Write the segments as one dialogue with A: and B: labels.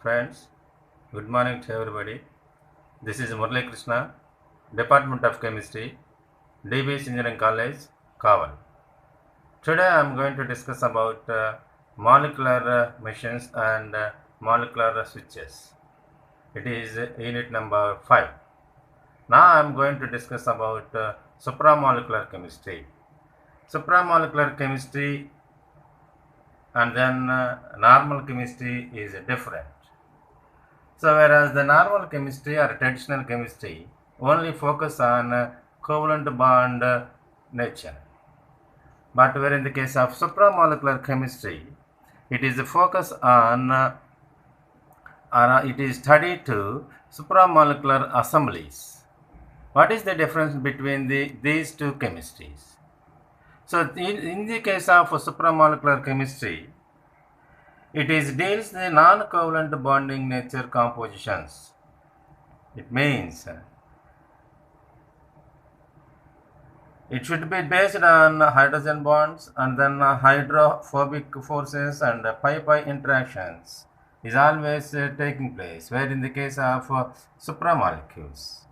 A: Friends, good morning to everybody. This is Murali Krishna, Department of Chemistry, DBS Engineering College, Kaval. Today I am going to discuss about molecular machines and molecular switches. It is unit number 5. Now I am going to discuss about supramolecular chemistry. Supramolecular chemistry and then normal chemistry is different. So whereas the normal chemistry or traditional chemistry only focus on covalent bond nature. But where in the case of supramolecular chemistry, it is focus on it is studied to supramolecular assemblies. What is the difference between these two chemistries? So in the case of supramolecular chemistry, it is deals the non-covalent bonding nature compositions. It means it should be based on hydrogen bonds and then hydrophobic forces and pi-pi interactions is always taking place, where in the case of supramolecules.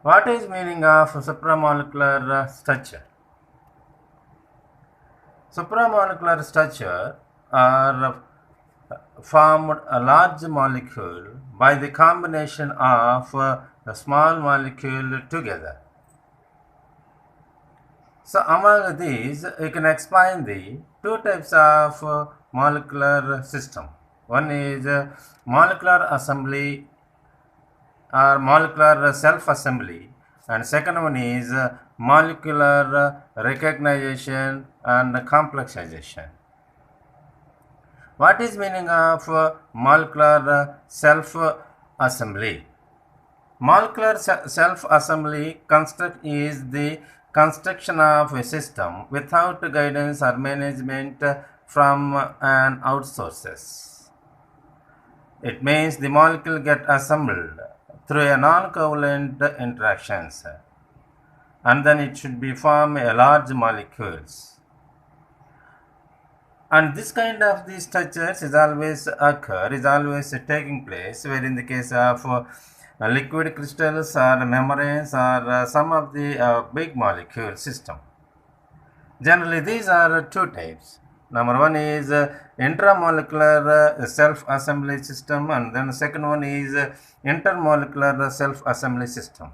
A: What is meaning of supramolecular structure? Supramolecular structure are formed a large molecule by the combination of a small molecule together. So among these, you can explain the two types of molecular system. One is molecular assembly or molecular self-assembly, and second one is molecular recognition and complexization. What is meaning of molecular self-assembly? Molecular self-assembly construct is the construction of a system without guidance or management from an outsources. It means the molecule get assembled through a non-covalent interactions, and then it should be form a large molecules. And this kind of these structures is always taking place, where in the case of liquid crystals or membranes or some of the big molecule system. Generally, these are two types. Number one is intramolecular self-assembly system, and then second one is intermolecular self-assembly system.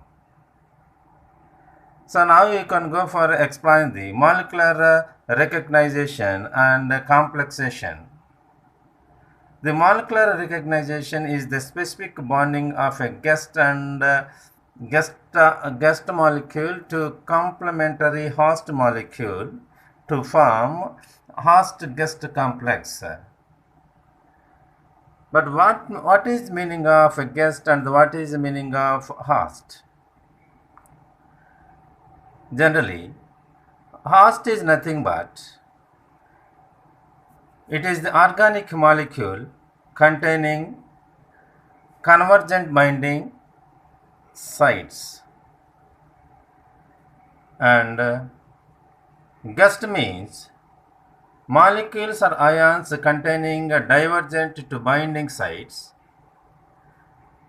A: So now you can go for explain the molecular recognition and complexation. The molecular recognition is the specific bonding of a guest molecule to complementary host molecule to form host-guest complex. But what is meaning of a guest and what is the meaning of host? Generally, host is nothing but it is the organic molecule containing convergent binding sites, and guest means molecules or ions containing divergent to binding sites,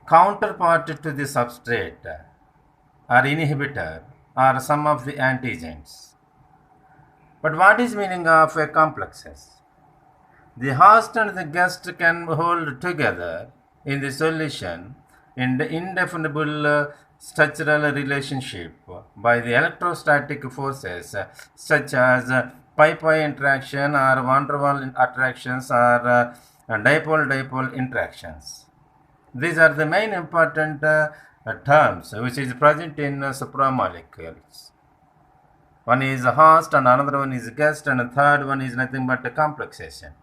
A: counterpart to the substrate or inhibitor or some of the antigens. But what is meaning of a complexes? The host and the guest can hold together in the solution in the indefinable structural relationship by the electrostatic forces such as pi-pi interaction or van der Waals attractions or dipole-dipole interactions. These are the main important terms which is present in supramolecules. One is a host and another one is guest, and the third one is nothing but a complexation.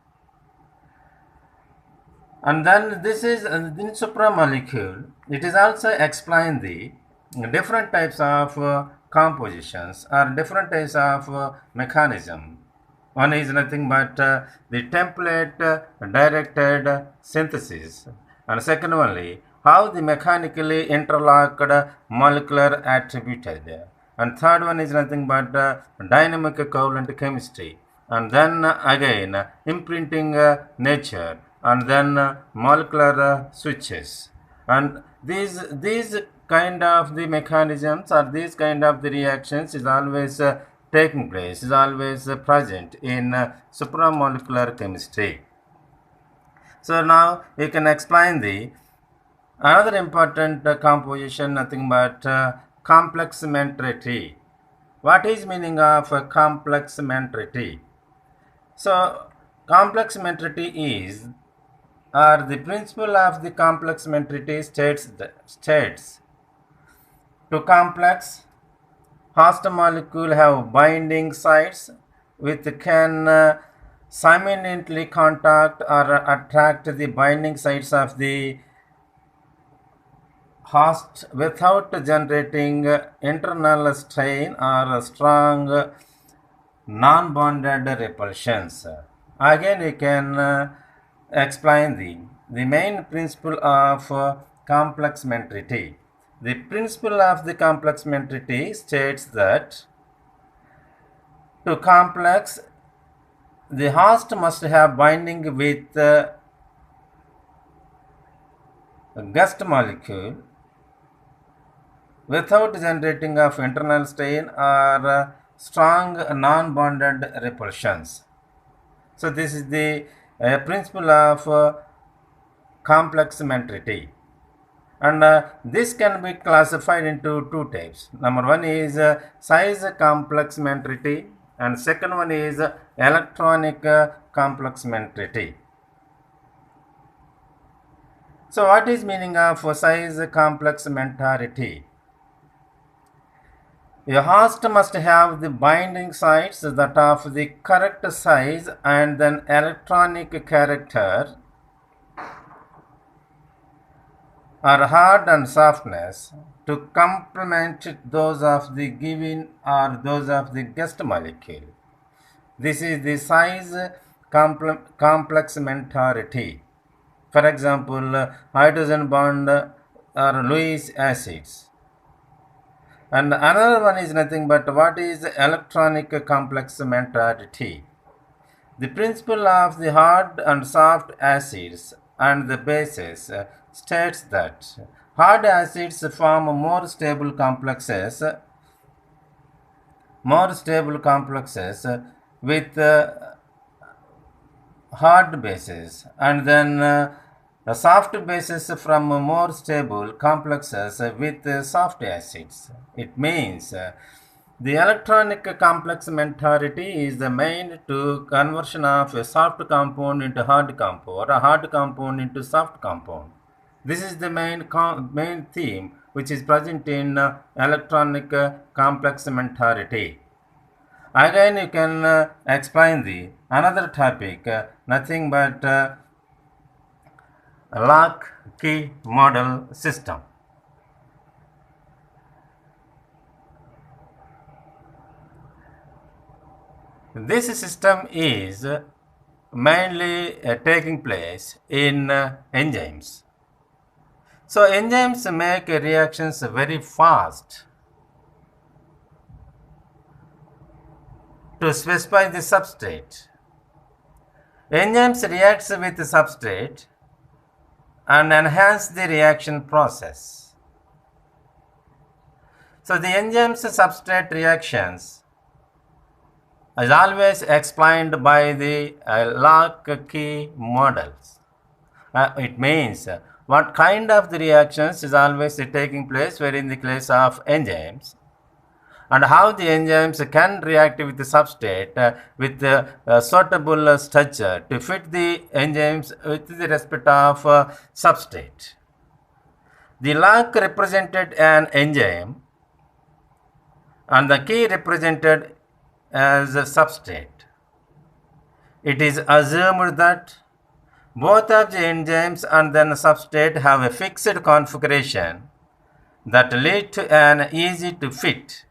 A: And then this is in supramolecule, it is also explained the different types of compositions or different types of mechanism. One is nothing but the template directed synthesis, and second only how the mechanically interlocked molecular attributed, and third one is nothing but dynamic covalent chemistry, and then again imprinting nature and then molecular switches. And these kind of the mechanisms or these kind of the reactions is always taking place, is always present in supramolecular chemistry. So now you can explain the another important composition, nothing but complementarity. What is meaning of complementarity? So complementarity is, or the principle of the complementarity states to complex host molecule have binding sites which can simultaneously contact or attract the binding sites of the host without generating internal strain or strong non-bonded repulsions. Again, we can explain the main principle of complementarity. The principle of the complementarity states that to complex, the host must have binding with guest molecule without generating of internal strain or strong non-bonded repulsions. So this is the principle of complementarity. And this can be classified into two types. Number one is size complementarity, and second one is electronic complementarity. So what is meaning of size complementarity? A host must have the binding sites that of the correct size and then electronic character or hard and softness to complement those of the given or those of the guest molecule. This is the size complementarity. For example, hydrogen bond or Lewis acids. And another one is nothing but what is electronic complementarity. The principle of the hard and soft acids and the bases states that hard acids form more stable complexes with hard bases, and then soft bases from more stable complexes with soft acids. It means the electronic complementarity is the main to conversion of a soft compound into hard compound or a hard compound into soft compound. This is the main theme which is present in electronic complementarity. Again, you can explain the another topic, nothing but lock key model system. This system is mainly taking place in enzymes. So enzymes make reactions very fast to specify the substrate. Enzymes react with the substrate and enhance the reaction process. So the enzymes substrate reactions is always explained by the lock key models. It means what kind of the reactions is always taking place where in the case of enzymes, and how the enzymes can react with the substrate with the suitable structure to fit the enzymes with the respect of substrate. The lock represented an enzyme and the key represented as a substrate. It is assumed that both of the enzymes and then substrate have a fixed configuration that lead to an easy to fit.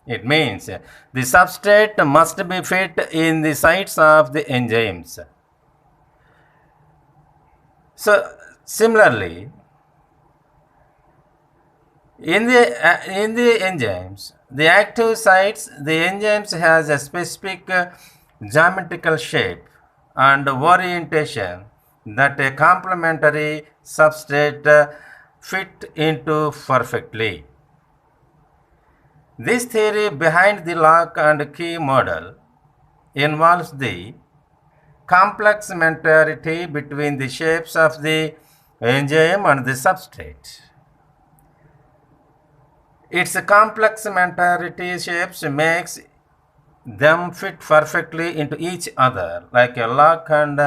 A: It means the substrate must be fit in the sites of the enzymes. So similarly, in the enzymes, the active sites, the enzymes has a specific geometrical shape and orientation that a complementary substrate fit into perfectly. This theory behind the lock and key model involves the complementarity between the shapes of the enzyme and the substrate. Its complementarity shapes makes them fit perfectly into each other like a lock and